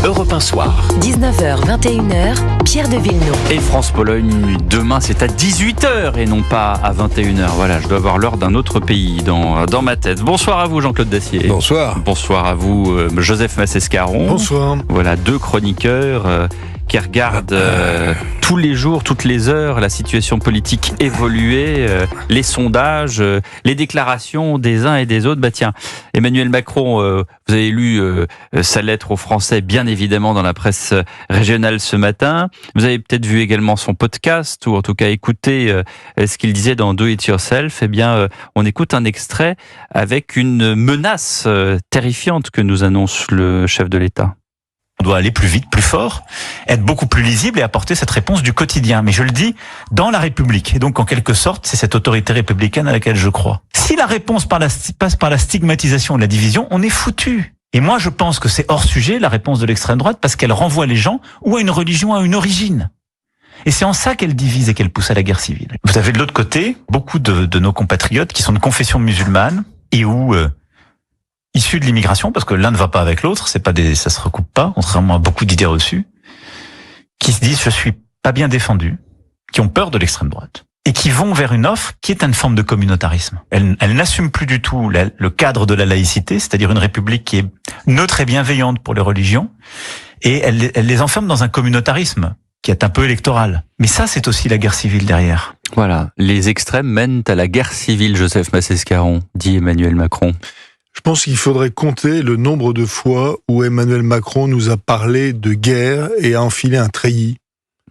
Europe 1 Soir. 19h, 21h, Pierre de Villeneuve. Et France-Pologne, demain, c'est à 18h et non pas à 21h. Voilà, je dois avoir l'heure d'un autre pays dans ma tête. Bonsoir à vous, Jean-Claude Dacier. Bonsoir. Bonsoir à vous, Joseph Massescaron. Bonsoir. Voilà, deux chroniqueurs qui regardent tous les jours, toutes les heures, la situation politique évoluer, les sondages, les déclarations des uns et des autres. Bah tiens, Emmanuel Macron, vous avez lu sa lettre aux Français, bien évidemment, dans la presse régionale ce matin. Vous avez peut-être vu également son podcast, ou en tout cas écouté ce qu'il disait dans Do It Yourself. Eh bien, on écoute un extrait avec une menace terrifiante que nous annonce le chef de l'État. On doit aller plus vite, plus fort, être beaucoup plus lisible et apporter cette réponse du quotidien. Mais je le dis, dans la République. Et donc, en quelque sorte, c'est cette autorité républicaine à laquelle je crois. Si la réponse passe par la stigmatisation et la division, on est foutu. Et moi, je pense que c'est hors sujet, la réponse de l'extrême droite, parce qu'elle renvoie les gens ou à une religion, ou à une origine. Et c'est en ça qu'elle divise et qu'elle pousse à la guerre civile. Vous avez de l'autre côté beaucoup de nos compatriotes qui sont de confession musulmane et où... issus de l'immigration, parce que l'un ne va pas avec l'autre, ça se recoupe pas, contrairement à beaucoup d'idées reçues, qui se disent je suis pas bien défendu, qui ont peur de l'extrême droite, et qui vont vers une offre qui est une forme de communautarisme. Elle n'assume plus du tout le cadre de la laïcité, c'est-à-dire une république qui est neutre et bienveillante pour les religions, et elle les enferme dans un communautarisme qui est un peu électoral. Mais ça, c'est aussi la guerre civile derrière. Voilà, les extrêmes mènent à la guerre civile, Joseph Massescaron, dit Emmanuel Macron. Je pense qu'il faudrait compter le nombre de fois où Emmanuel Macron nous a parlé de guerre et a enfilé un treillis.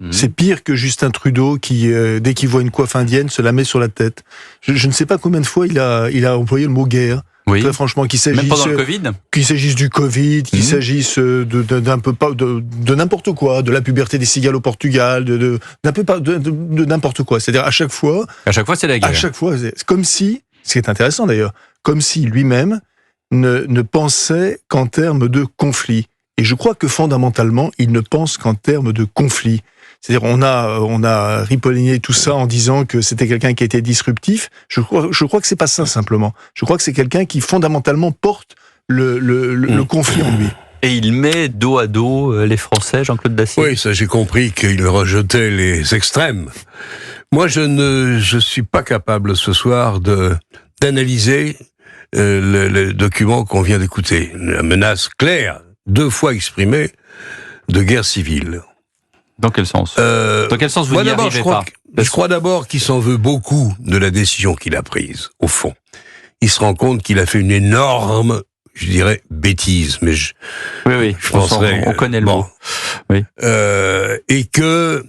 C'est pire que Justin Trudeau qui, dès qu'il voit une coiffe indienne, se la met sur la tête. Je ne sais pas combien de fois il a employé le mot guerre. Oui. Très franchement, même pendant le Covid, qu'il s'agisse du Covid, qu'il s'agisse de n'importe quoi, de la puberté des cigales au Portugal, de n'importe quoi. C'est-à-dire à chaque fois, c'est la guerre. À chaque fois, c'est comme si, ce qui est intéressant d'ailleurs, comme si lui-même ne pensait qu'en termes de conflit. Et je crois que fondamentalement, il ne pense qu'en termes de conflit. C'est-à-dire, on a ripollé tout ça en disant que c'était quelqu'un qui était disruptif. Je crois que c'est pas ça simplement. Je crois que c'est quelqu'un qui fondamentalement porte le conflit en lui. Et il met dos à dos les Français, Jean-Claude Dacier. Oui, ça j'ai compris qu'il rejetait les extrêmes. Moi, je suis pas capable ce soir d'analyser le document qu'on vient d'écouter. La menace claire, 2 fois exprimée, de guerre civile. Dans quel sens Dans quel sens vous n'y arrivez pas? Je crois d'abord qu'il s'en veut beaucoup de la décision qu'il a prise, au fond. Il se rend compte qu'il a fait une énorme, je dirais, bêtise, mais oui, je penserais, on connaît le mot. Oui. Et que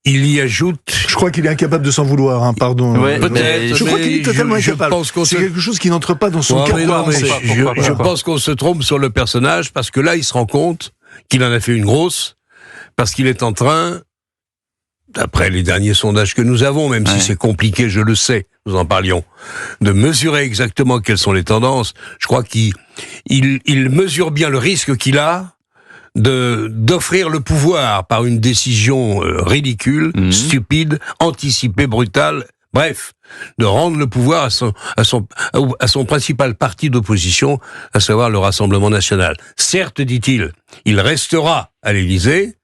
il y ajoute... Je crois qu'il est incapable de s'en vouloir, pardon. Ouais, peut-être. Je crois qu'il est totalement incapable. C'est quelque chose qui n'entre pas dans son cadre. Je pense qu'on se trompe sur le personnage, parce que là, il se rend compte qu'il en a fait une grosse, parce qu'il est en train, d'après les derniers sondages que nous avons, même si c'est compliqué, je le sais, nous en parlions, de mesurer exactement quelles sont les tendances. Je crois qu'il mesure bien le risque qu'il a d'offrir le pouvoir par une décision ridicule, stupide, anticipée, brutale, bref, de rendre le pouvoir à son principal parti d'opposition, à savoir le Rassemblement national. Certes, dit-il, il restera à l'Élysée.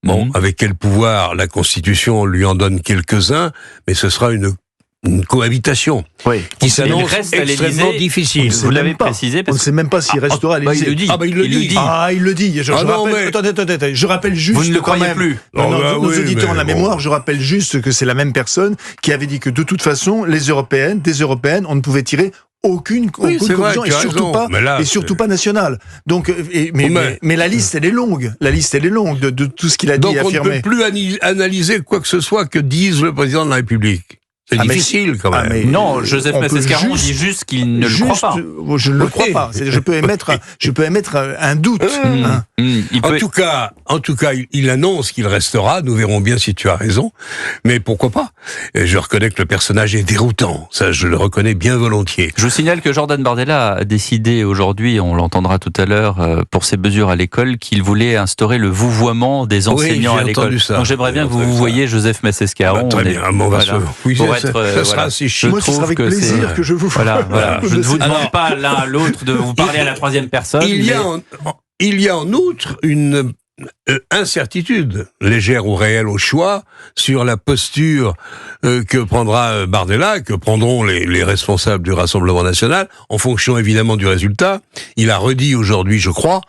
Bon, avec quel pouvoir? La Constitution lui en donne quelques-uns, mais ce sera une cohabitation qui s'annonce extrêmement difficile. Vous l'avez précisé. On ne sait même pas s'il restera à l'Élysée. Il le dit. Il le dit. Je rappelle juste. Vous ne le croyez plus. Nos auditeurs ont la mémoire. Je rappelle juste que c'est la même personne qui avait dit que de toute façon, des Européennes, on ne pouvait tirer aucune conclusion, et surtout pas nationale. Donc, mais la liste elle est longue. La liste elle est longue de tout ce qu'il a dit et affirmé. Donc on ne peut plus analyser quoi que ce soit que dise le président de la République. C'est difficile quand même. Non, Joseph Massescaron dit juste qu'il ne le croit pas. Je ne le crois pas. Je peux émettre un doute. En tout cas, il annonce qu'il restera. Nous verrons bien si tu as raison. Mais pourquoi pas? Et je reconnais que le personnage est déroutant. Ça, je le reconnais bien volontiers. Je vous signale que Jordan Bardella a décidé aujourd'hui, on l'entendra tout à l'heure, pour ses mesures à l'école, qu'il voulait instaurer le vouvoiement des enseignants à l'école. Donc j'aimerais bien que vous voyiez Joseph Massescaron. Très bien. Ça sera assez chiant. Moi, ce sera avec plaisir que je vous... Voilà. Je ne vous demande pas l'un à l'autre de vous parler à la troisième personne. il y a en outre une incertitude, légère ou réelle au choix, sur la posture que prendra Bardella, que prendront les responsables du Rassemblement national, en fonction évidemment du résultat. Il a redit aujourd'hui, je crois,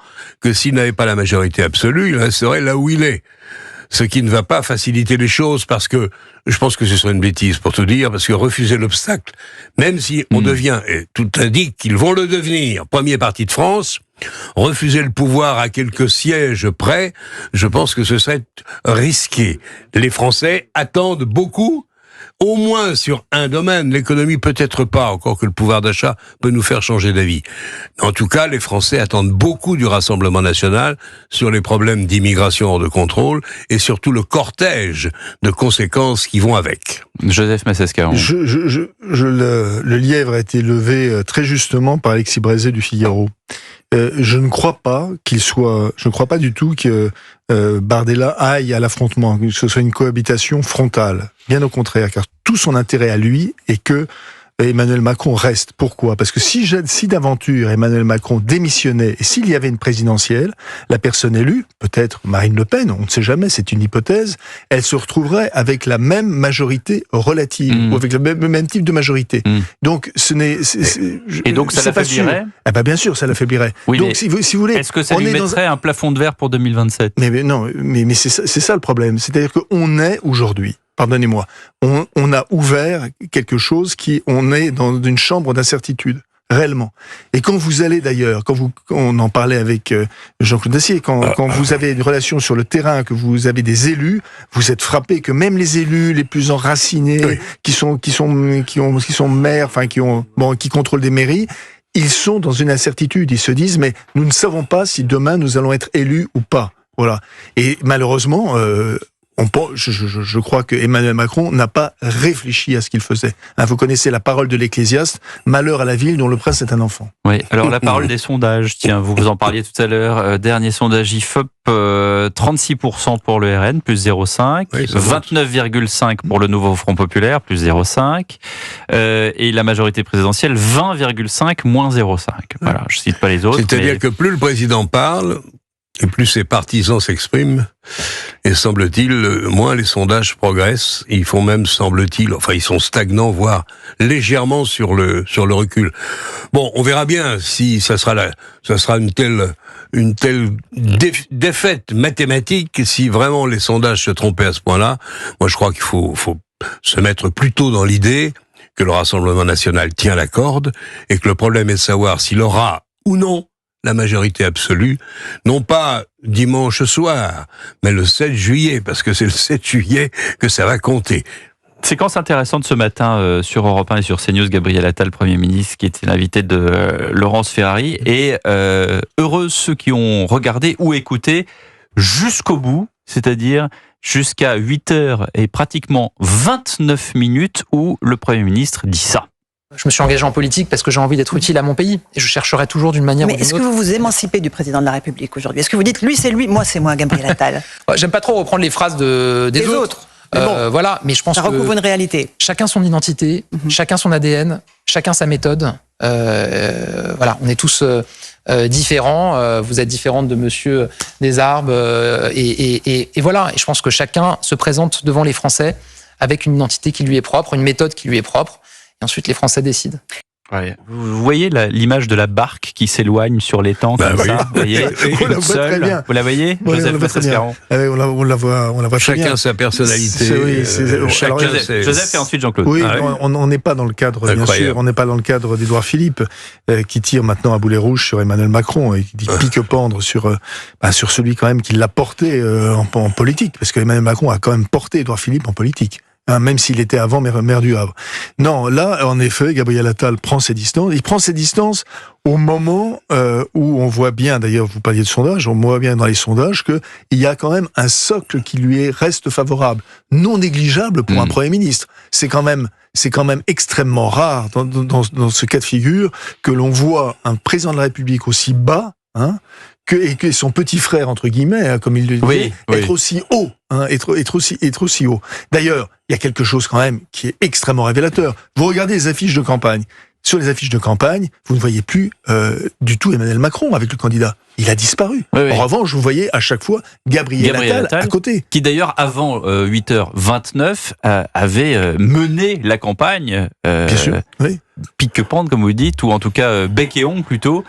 que s'il n'avait pas la majorité absolue, il resterait là où il est. Ce qui ne va pas faciliter les choses, parce que je pense que ce serait une bêtise pour tout dire, parce que refuser l'obstacle, même si on devient, et tout indique qu'ils vont le devenir, premier parti de France, refuser le pouvoir à quelques sièges près, je pense que ce serait risqué. Les Français attendent beaucoup, au moins sur un domaine, l'économie peut-être pas, encore que le pouvoir d'achat peut nous faire changer d'avis. En tout cas, les Français attendent beaucoup du Rassemblement national sur les problèmes d'immigration hors de contrôle et surtout le cortège de conséquences qui vont avec. Joseph Massescaron. Le lièvre a été levé très justement par Alexis Brézé du Figaro. Je ne crois pas je ne crois pas du tout que Bardella aille à l'affrontement, que ce soit une cohabitation frontale. Bien au contraire, car tout son intérêt à lui est que Emmanuel Macron reste. Pourquoi ? Parce que si d'aventure Emmanuel Macron démissionnait, et s'il y avait une présidentielle, la personne élue, peut-être Marine Le Pen, on ne sait jamais, c'est une hypothèse, elle se retrouverait avec la même majorité relative, ou avec le même type de majorité. Donc, et donc ça l'affaiblirait ? Ah bah bien sûr, ça l'affaiblirait. Oui, donc, si vous voulez, est-ce que ça lui mettrait un plafond de verre pour 2027 ? Mais c'est ça le problème. C'est-à-dire qu'on est aujourd'hui, pardonnez-moi, on a ouvert quelque chose on est dans une chambre d'incertitude, réellement. Et quand vous allez d'ailleurs, on en parlait avec Jean-Claude Dacier, quand vous avez une relation sur le terrain, que vous avez des élus, vous êtes frappé que même les élus les plus enracinés, qui sont maires, enfin qui contrôlent des mairies, ils sont dans une incertitude. Ils se disent, mais nous ne savons pas si demain nous allons être élus ou pas. Voilà. Et malheureusement, je crois que Emmanuel Macron n'a pas réfléchi à ce qu'il faisait. Vous connaissez la parole de l'Ecclésiaste, malheur à la ville dont le prince est un enfant. Oui, alors la parole des sondages, tiens, vous en parliez tout à l'heure, dernier sondage IFOP, 36% pour le RN, plus 0,5, 29,5% pour le nouveau Front Populaire, plus 0,5, et la majorité présidentielle, 20,5, moins 0,5. Voilà, je cite pas les autres. C'est-à-dire que plus le président parle, et plus ses partisans s'expriment, et semble-t-il, moins les sondages progressent. Ils font même, semble-t-il, ils sont stagnants, voire légèrement sur le recul. Bon, on verra bien si ça sera une telle défaite mathématique, si vraiment les sondages se trompaient à ce point-là. Moi, je crois qu'il faut se mettre plutôt dans l'idée que le Rassemblement national tient la corde, et que le problème est de savoir s'il aura ou non la majorité absolue, non pas dimanche soir, mais le 7 juillet, parce que c'est le 7 juillet que ça va compter. Séquence intéressante ce matin sur Europe 1 et sur CNews, Gabriel Attal, Premier ministre, qui était l'invité de Laurence Ferrari, et heureux ceux qui ont regardé ou écouté jusqu'au bout, c'est-à-dire jusqu'à 8h et pratiquement 29 minutes où le Premier ministre dit ça. Je me suis engagé en politique parce que j'ai envie d'être utile à mon pays et je chercherai toujours d'une manière ou d'une autre. Mais est-ce que vous vous émancipez du président de la République aujourd'hui ? Est-ce que vous dites lui c'est lui, moi c'est moi, Gabriel Attal ? J'aime pas trop reprendre les phrases des autres. Mais bon, voilà, mais je pense ça recouvre une réalité. Chacun son identité, chacun son ADN, chacun sa méthode. Voilà, on est tous différents. Vous êtes différente de Monsieur Desarbes et voilà. Et je pense que chacun se présente devant les Français avec une identité qui lui est propre, une méthode qui lui est propre. Et ensuite, les Français décident. Ouais. Vous voyez l'image de la barque qui s'éloigne sur l'étang comme ça, vous voyez, on la voit très bien. Vous la voyez, Joseph Massescaron ? On la voit très bien. Chacun sa personnalité. Joseph et ensuite Jean-Claude. Oui, on n'est pas dans le cadre, bien sûr, on n'est pas dans le cadre d'Édouard Philippe, qui tire maintenant à boulet rouge sur Emmanuel Macron et qui dit pique-pendre sur celui quand même qui l'a porté en politique, parce que Emmanuel Macron a quand même porté Édouard Philippe en politique. Même s'il était avant maire du Havre. Non, là, en effet, Gabriel Attal prend ses distances. Il prend ses distances au moment où on voit bien, d'ailleurs, vous parliez de sondage, on voit bien dans les sondages qu'il y a quand même un socle qui lui reste favorable, non négligeable pour un Premier ministre. C'est quand même extrêmement rare dans ce cas de figure que l'on voit un président de la République aussi bas, et que son petit frère, entre guillemets, comme il le disait, être aussi haut, être aussi haut. D'ailleurs, il y a quelque chose quand même qui est extrêmement révélateur. Vous regardez les affiches de campagne. sur les affiches de campagne, vous ne voyez plus du tout Emmanuel Macron avec le candidat. Il a disparu. Oui. En revanche, vous voyez à chaque fois Gabriel Attal à côté. Qui d'ailleurs, avant 8h29, avait mené la campagne. Bien sûr, oui. Pique-pente, comme vous dites, ou en tout cas bec et ongle plutôt,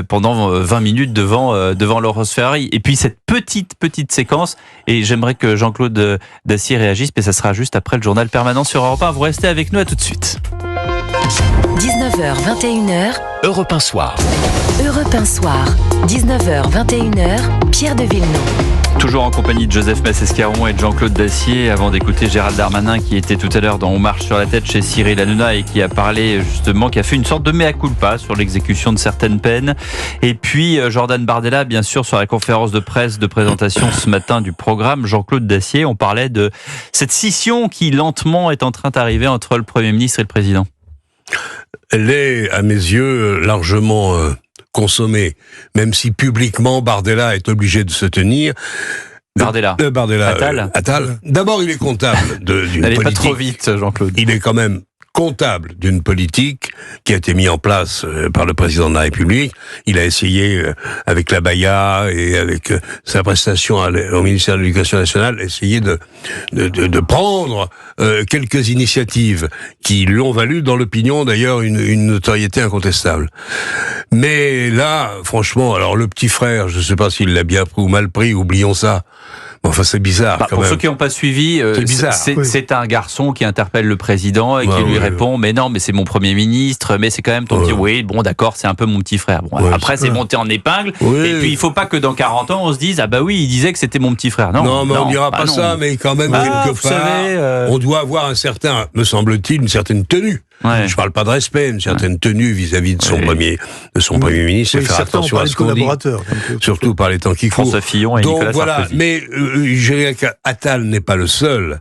pendant 20 minutes devant Laurence Ferrari. Et puis cette petite séquence, et j'aimerais que Jean-Claude Dacier réagisse, mais ça sera juste après le journal permanent sur Europe 1. Vous restez avec nous, à tout de suite. 19h, 21h, Europe 1 Soir. Europe 1 Soir. 19h, 21h, Pierre de Villeneuve. Toujours en compagnie de Joseph Massescaron et de Jean-Claude Dacier, avant d'écouter Gérald Darmanin qui était tout à l'heure dans On marche sur la tête chez Cyril Hanouna et qui a parlé justement, qui a fait une sorte de mea culpa sur l'exécution de certaines peines. Et puis Jordan Bardella, bien sûr, sur la conférence de presse de présentation ce matin du programme. Jean-Claude Dacier, on parlait de cette scission qui lentement est en train d'arriver entre le Premier ministre et le Président. Elle est, à mes yeux, largement consommée, même si publiquement Bardella est obligé de se tenir. Bardella. Attal. D'abord, il est comptable d'une politique. N'allez pas trop vite, Jean-Claude. Il est quand même comptable d'une politique qui a été mise en place par le président de la République. Il a essayé, avec la Baïa et avec sa prestation au ministère de l'Éducation nationale, essayer de prendre quelques initiatives qui lui ont valu, dans l'opinion d'ailleurs, une notoriété incontestable. Mais là, franchement, alors le petit frère, je ne sais pas s'il l'a bien pris ou mal pris, oublions ça. Enfin, c'est bizarre. Pour ceux qui n'ont pas suivi, c'est un garçon qui interpelle le président et qui lui répond mais non, mais c'est mon Premier ministre, mais c'est quand même ton petit. Oui, bon, d'accord, c'est un peu mon petit frère. Bon, après, c'est monté en épingle. Oui. Et puis, il ne faut pas que dans 40 ans, on se dise ah bah oui, il disait que c'était mon petit frère. Non, mais on dira pas ça, mais quand même, quelque part, on doit avoir me semble-t-il, une certaine tenue. Ouais. Je parle pas de respect, une certaine tenue vis-à-vis de son premier ministre, et faire attention à ce qu'on dit. Surtout par les temps qui courent. François Fillon et Nicolas Sarkozy. Mais je dirais qu'Attal n'est pas le seul.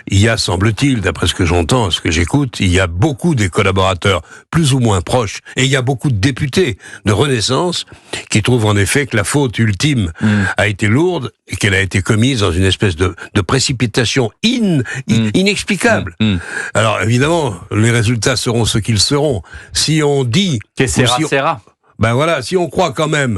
Il y a, semble-t-il, d'après ce que j'entends, ce que j'écoute, il y a beaucoup des collaborateurs plus ou moins proches, et il y a beaucoup de députés de Renaissance qui trouvent en effet que la faute ultime a été lourde et qu'elle a été commise dans une espèce de précipitation inexplicable. Alors évidemment, les résultats seront ce qu'ils seront. Si on dit... Que sera. Ben voilà, si on croit quand même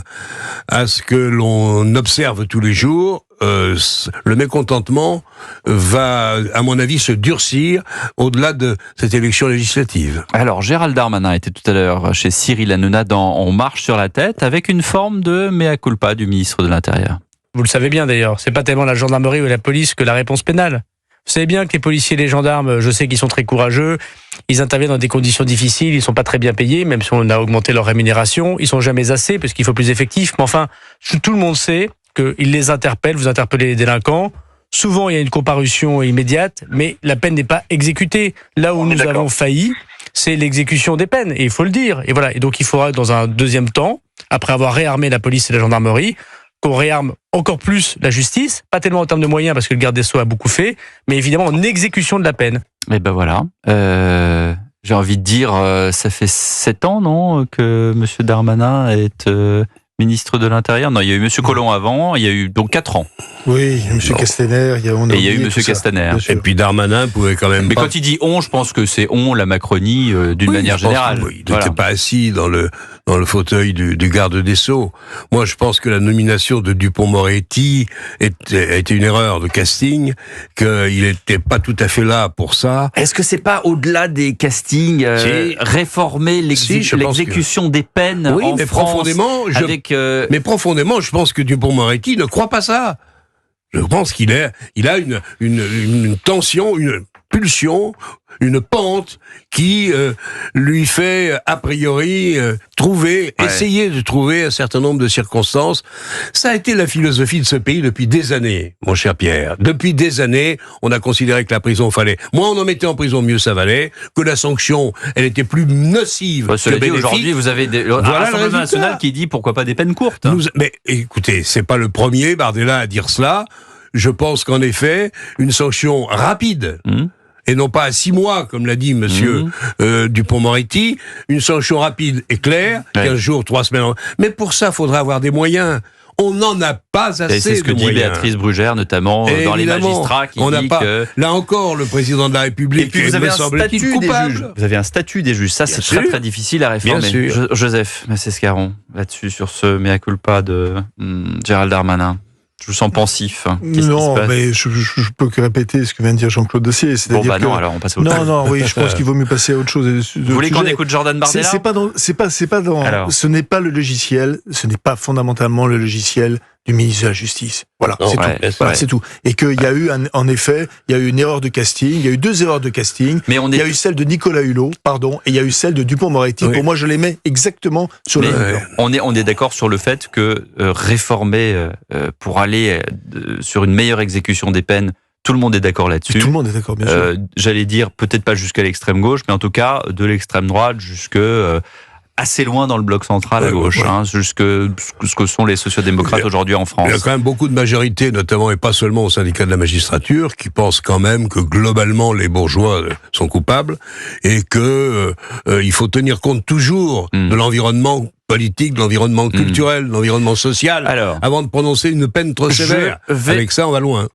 à ce que l'on observe tous les jours, le mécontentement va, à mon avis, se durcir au-delà de cette élection législative. Alors, Gérald Darmanin était tout à l'heure chez Cyril Hanouna dans On marche sur la tête, avec une forme de mea culpa du ministre de l'Intérieur. Vous le savez bien d'ailleurs, c'est pas tellement la gendarmerie ou la police que la réponse pénale. Vous savez bien que les policiers et les gendarmes, je sais qu'ils sont très courageux, ils interviennent dans des conditions difficiles, ils sont pas très bien payés, même si on a augmenté leur rémunération, ils sont jamais assez parce qu'il faut plus d'effectifs, mais enfin, tout le monde sait qu'ils les interpellent, vous interpellez les délinquants, souvent il y a une comparution immédiate, mais la peine n'est pas exécutée. Là où nous avons failli, c'est l'exécution des peines, et il faut le dire. Et voilà, et donc il faudra dans un deuxième temps, après avoir réarmé la police et la gendarmerie, qu'on réarme encore plus la justice, pas tellement en termes de moyens parce que le garde des Sceaux a beaucoup fait, mais évidemment en exécution de la peine. Et ben voilà, j'ai envie de dire, ça fait 7 ans, non, que M. Darmanin est ministre de l'Intérieur. Non, il y a eu M. Collomb avant, il y a eu donc 4 ans. Oui, M. Castaner, il y a eu M. Castaner. Et puis Darmanin pouvait quand même. Mais quand il dit on, je pense que c'est on, la Macronie, d'une manière générale. Il n'était pas assis dans le fauteuil du garde des Sceaux. Moi, je pense que la nomination de Dupond-Moretti a été une erreur de casting, qu'il n'était pas tout à fait là pour ça. Est-ce que c'est pas au-delà des castings, réformer l'exécution des peines en mais France mais profondément, je pense que Dupond-Moretti ne croit pas ça. Je pense qu'il a une tension, une pulsion, une pente qui lui fait a priori essayer de trouver un certain nombre de circonstances. Ça a été la philosophie de ce pays depuis des années, mon cher Pierre. Depuis des années, on a considéré que la prison fallait. Moins on en mettait en prison, mieux ça valait. Que la sanction, elle était plus nocive. Cela dit, aujourd'hui, vous avez un Rassemblement national qui dit pourquoi pas des peines courtes. Mais écoutez, c'est pas le premier Bardella à dire cela. Je pense qu'en effet, une sanction rapide. Et non pas à 6 mois, comme l'a dit monsieur Dupond-Moretti, une sanction rapide et claire, 15 jours, 3 semaines. Mais pour ça, il faudra avoir des moyens. On n'en a pas assez. Et c'est ce que de dit moyens. Béatrice Brugère, notamment Et dans les évidemment, magistrats, qui on n'a dit pas. que... Là encore, le président de la République Et puis vous avez me un semble-t-il statut des coupable. juges. Vous avez un statut des juges. Ça, Bien c'est sûr. très très difficile à réformer. Bien sûr. Joseph Massescaron, là-dessus, sur ce mea culpa de Gérald Darmanin. Je vous sens pensif. Qu'est-ce qui se Non, passe? mais je peux que répéter ce que vient de dire Jean-Claude Dossier. Bon, C'est-à-dire bah que... non, alors on passe au autre. Non, oui, je pense qu'il vaut mieux passer à autre chose. Vous voulez qu'on écoute Jordan Bardella? C'est pas dans. Alors. Ce n'est pas le logiciel. Ce n'est pas fondamentalement le logiciel du ministre de la Justice. Voilà, Non, c'est ouais, tout. Voilà, c'est tout. Et qu'il y a eu, en effet, il y a eu une erreur de casting. Il y a eu 2 erreurs de casting. Mais on Il y a est... eu celle de Nicolas Hulot, pardon, et il y a eu celle de Dupond-Moretti. Oui. Pour moi, je les mets exactement sur le Mais même plan. on est d'accord sur le fait que réformer pour aller sur une meilleure exécution des peines, tout le monde est d'accord là-dessus. Tout le monde est d'accord, bien sûr. J'allais dire peut-être pas jusqu'à l'extrême gauche, mais en tout cas de l'extrême droite jusque assez loin dans le bloc central à gauche, jusque ce que sont les sociodémocrates aujourd'hui en France. Il y a quand même beaucoup de majorités, notamment et pas seulement au syndicat de la magistrature, qui pensent quand même que globalement les bourgeois sont coupables et que il faut tenir compte toujours de l'environnement politique, de l'environnement culturel, de l'environnement social, Alors, avant de prononcer une peine trop sévère. vais- Avec ça, on va loin.